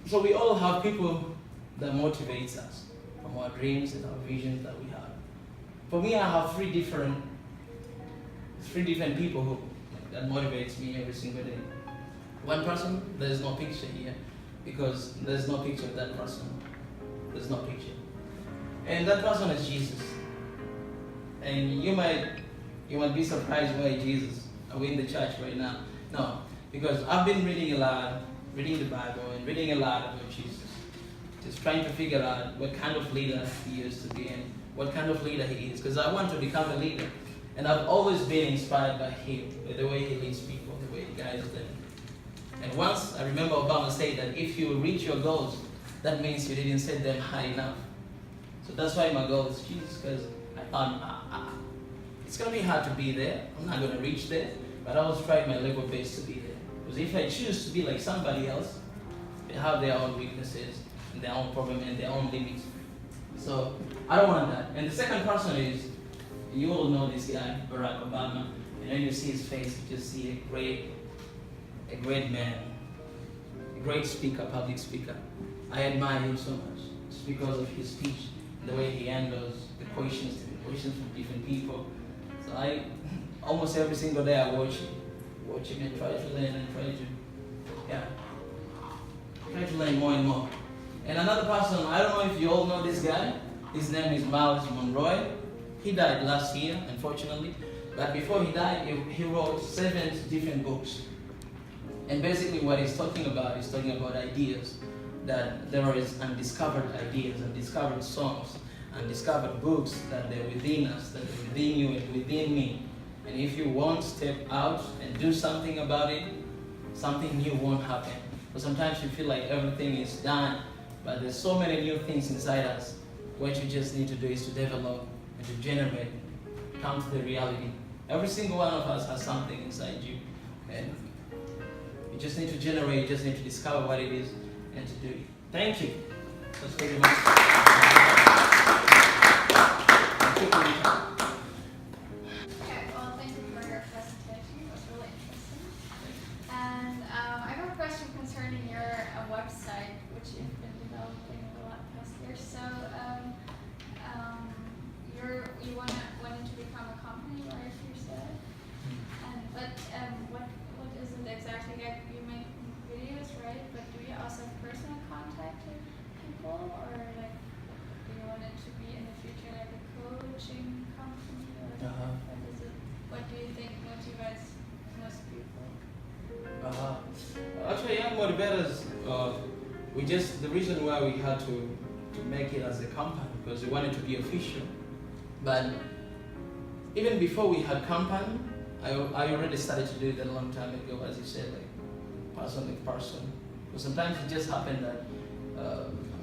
So we all have people that motivates us from our dreams and our visions that we have. For me, I have three different people who that motivates me every single day. One person, there's no picture here because there's no picture of that person. There's no picture. And that person is Jesus. And you might be surprised why Jesus. Are we in the church right now? No, because I've been reading the Bible and reading a lot about Jesus. Just trying to figure out what kind of leader he is to be and what kind of leader he is. Because I want to become a leader. And I've always been inspired by him, by the way he leads people, the way he guides them. And once I remember Obama said that if you reach your goals, that means you didn't set them high enough. So that's why my goal is Jesus, because I thought it's going to be hard to be there. I'm not going to reach there, but I was trying my level best to be there. Because if I choose to be like somebody else, they have their own weaknesses and their own problems and their own limits. So I don't want that. And the second person is, you all know this guy, Barack Obama. And when you see his face, you just see a great man, a great speaker, public speaker. I admire him so much. It's because of his speech, the way he handles the questions from different people. So I, almost every single day I watch him and try to learn and try to learn more and more. And another person, I don't know if you all know this guy. His name is Miles Monroe. He died last year, unfortunately. But before he died, he wrote 7 different books. And basically what he's talking about ideas, that there is undiscovered ideas, undiscovered songs, undiscovered books, that they're within us, that they're within you and within me. And if you won't step out and do something about it, something new won't happen. But sometimes you feel like everything is done, but there's so many new things inside us. What you just need to do is to develop and to generate, come to the reality. Every single one of us has something inside you. And you just need to generate, you just need to discover what it is and to do it. Thank you. That's very much. Okay, well, thank you for your presentation. It was really interesting. And I have a question concerning your website, which you've been developing over the past years. So you wanted to become a company, right? You said. But what is it exactly? Like, you make videos, right? But do you also have personal contact with people, or like, do you want it to be in the future like a coaching company, or what is it? What do you think motivates most people? Actually, Young Motivators, the reason why we had to make it as a company, because we wanted to be official. But even before we had company, I already started to do it a long time ago, as you said, like person with person. But sometimes it just happened that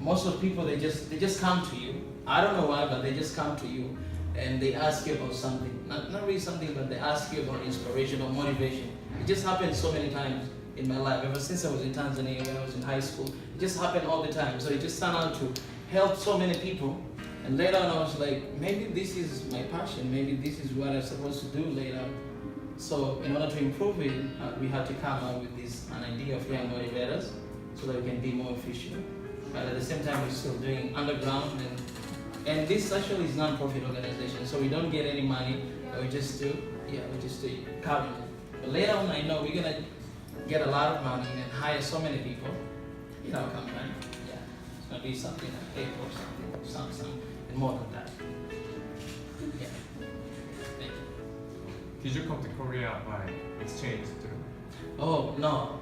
most of the people, they just come to you. I don't know why, but they just come to you and they ask you about something. Not really something, but they ask you about inspiration or motivation. It just happened so many times in my life, ever since I was in Tanzania, when I was in high school. It just happened all the time. So it just turned out to help so many people. And later on I was like, maybe this is my passion, maybe this is what I'm supposed to do later. So in order to improve it, we had to come up with an idea of Young Motivators so that we can be more efficient. But at the same time, we're still doing underground, and this actually is non-profit organization, so we don't get any money, but we just do it currently. But later on, I know we're gonna get a lot of money and hire so many people in our company. Yeah, it's gonna be something like Apple or something, and more than that. Yeah. Thank you. Did you come to Korea by exchange too? Oh, no.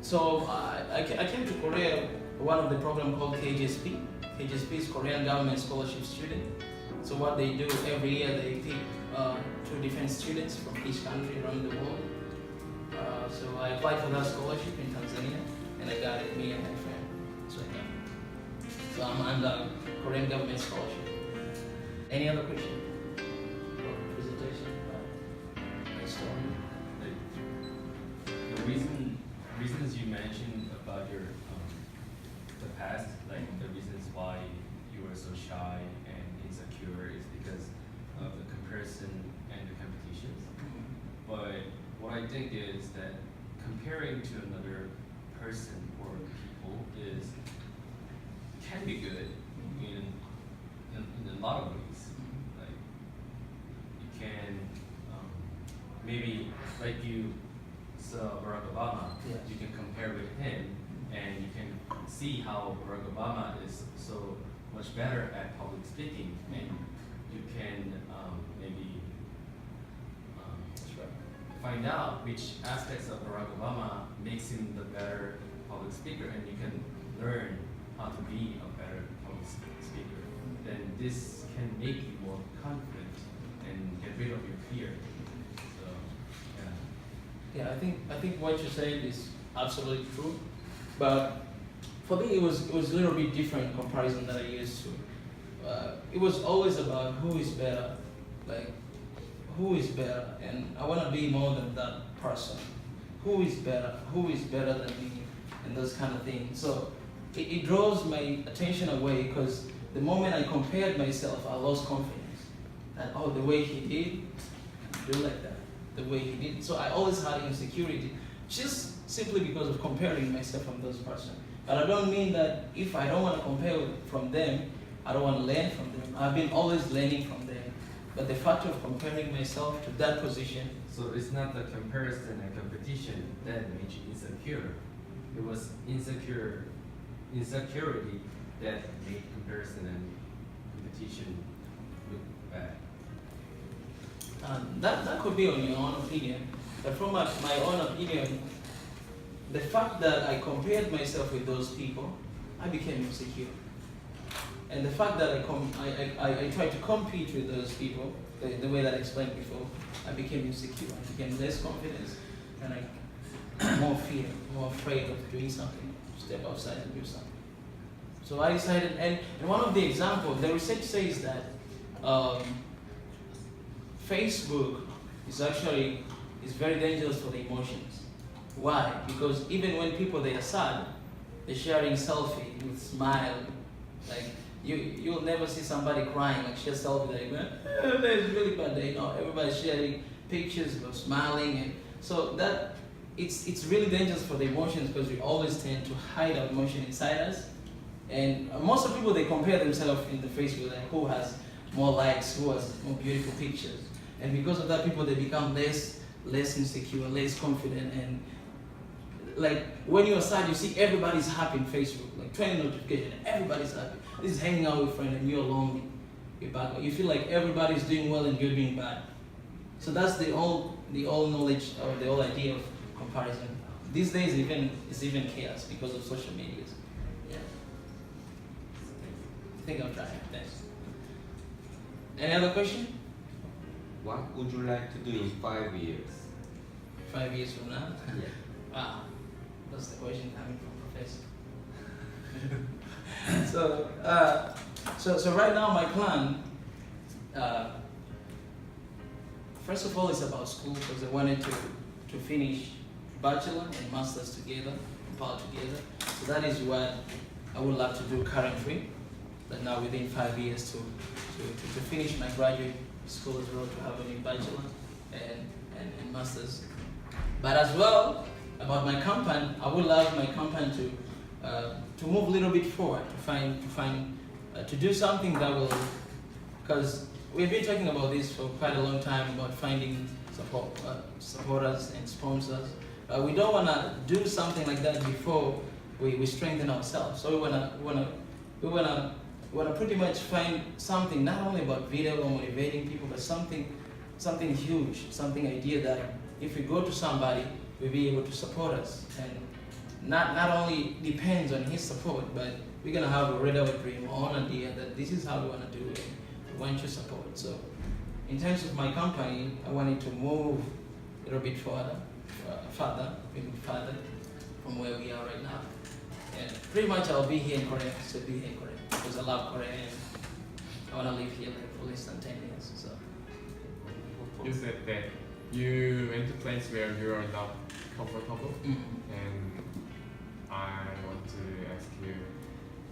So I came to Korea, one of the program called KGSP. KGSP is Korean Government Scholarship Student. So what they do every year, they pick 2 different students from each country around the world. So I applied for that scholarship in Tanzania, and I got it, me and my friend. So I got it. So I'm under Korean Government Scholarship. Any other question? Presentation? My story? The reasons you mentioned about your the past, like the reasons why you were so shy and insecure, is because of the comparison and the competitions. But what I think is that comparing to another person or people is can be good in a lot of ways. Like you can maybe like you saw Barack Obama, Yes. you can compare with him, and you can see how Barack Obama is so much better at public speaking, and you can maybe That's right. find out which aspects of Barack Obama makes him the better public speaker, and you can learn how to be a better public speaker. Then this can make you more confident and get rid of your fear. So, yeah. Yeah, I think what you're saying is absolutely true, but for me it was a little bit different in comparison that I used to. It was always about who is better, like who is better, and I want to be more than that person. Who is better than me, and those kind of things. So it draws my attention away because the moment I compared myself, I lost confidence. That the way he did, I do like that. The way he did. So I always had insecurity, just simply because of comparing myself from those person. But I don't mean that if I don't want to compare from them, I don't want to learn from them. I've been always learning from them. But the fact of comparing myself to that position, So it's not the comparison and competition that made you insecure. It was insecurity that made comparison and competition look bad. that could be on your own opinion. But from my own opinion, the fact that I compared myself with those people, I became insecure. And the fact that I tried to compete with those people, the way that I explained before, I became insecure. I became less confidence, and I more fear, more afraid of doing something, step outside and do something. So I decided, and one of the examples, the research says that Facebook is very dangerous for the emotions. Why? Because even when people they are sad, they're sharing selfie with smile, like you'll never see somebody crying like share selfie like it's really bad day. No, everybody's sharing pictures of smiling, and so that it's really dangerous for the emotions because we always tend to hide our emotion inside us. And most of people they compare themselves in the Facebook, like who has more likes, who has more beautiful pictures, and because of that, people they become less insecure, less confident, and like when you're sad, you see everybody's happy in Facebook, like 20 notifications, everybody's happy. This is hanging out with friends, and you're lonely. You're bad. You feel like everybody's doing well and you're doing bad. So that's the old knowledge or the old idea of comparison. These days, it's even chaos because of social media. Yeah. I think I'm trying. Thanks. Any other question? What would you like to do in 5 years? 5 years from now? Yeah. Wow, that's the question coming from professor. So right now my plan, first of all, is about school because I wanted to finish bachelor and masters together, compile together. So that is what I would love to do currently. But now within 5 years to finish my graduate school as well, to have a new bachelor and masters. But as well, about my company, I would love my company to move a little bit forward, to do something that will, because we've been talking about this for quite a long time about finding supporters and sponsors. We don't want to do something like that before we strengthen ourselves. So we wanna pretty much find something not only about video or motivating people, but something huge, something idea that if we go to somebody, we'll be able to support us, and not only depends on his support, but we're gonna have already our dream, our own idea that this is how we wanna do it. We want your support. So, in terms of my company, I wanted to move a little bit further from where we are right now. And pretty much I'll be here in Korea, so be here in Korea because I love Korea and I wanna live here like for less than 10 years. So. You said that you went to place where you are not comfortable, and I want to ask you,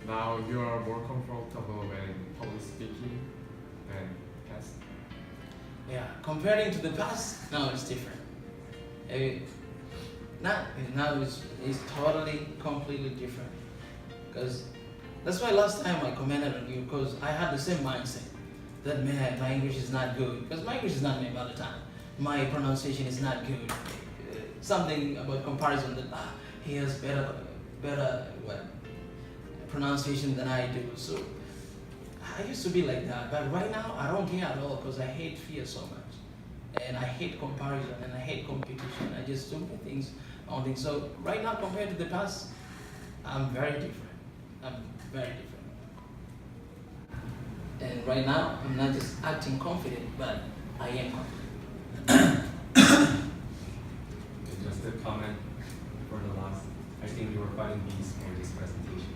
now you are more comfortable when public speaking than past? Yeah, comparing to the past, now it's different. Now it's totally, completely different. Because That's why last time I commented on you because I had the same mindset that man, my English is not good because my English is not my mother tongue. My pronunciation is not good. Something about comparison that he has better pronunciation than I do. So I used to be like that, but right now I don't care at all because I hate fear so much, and I hate comparison and I hate competition. I just do my things on things. So right now compared to the past, I'm very different. I'm very different. And right now I'm not just acting confident, but I am confident. Just a comment for the last. I think you were fighting bees for this presentation.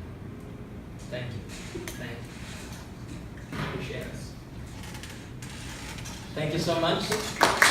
Thank you. Thank you. Appreciate it. Thank you so much.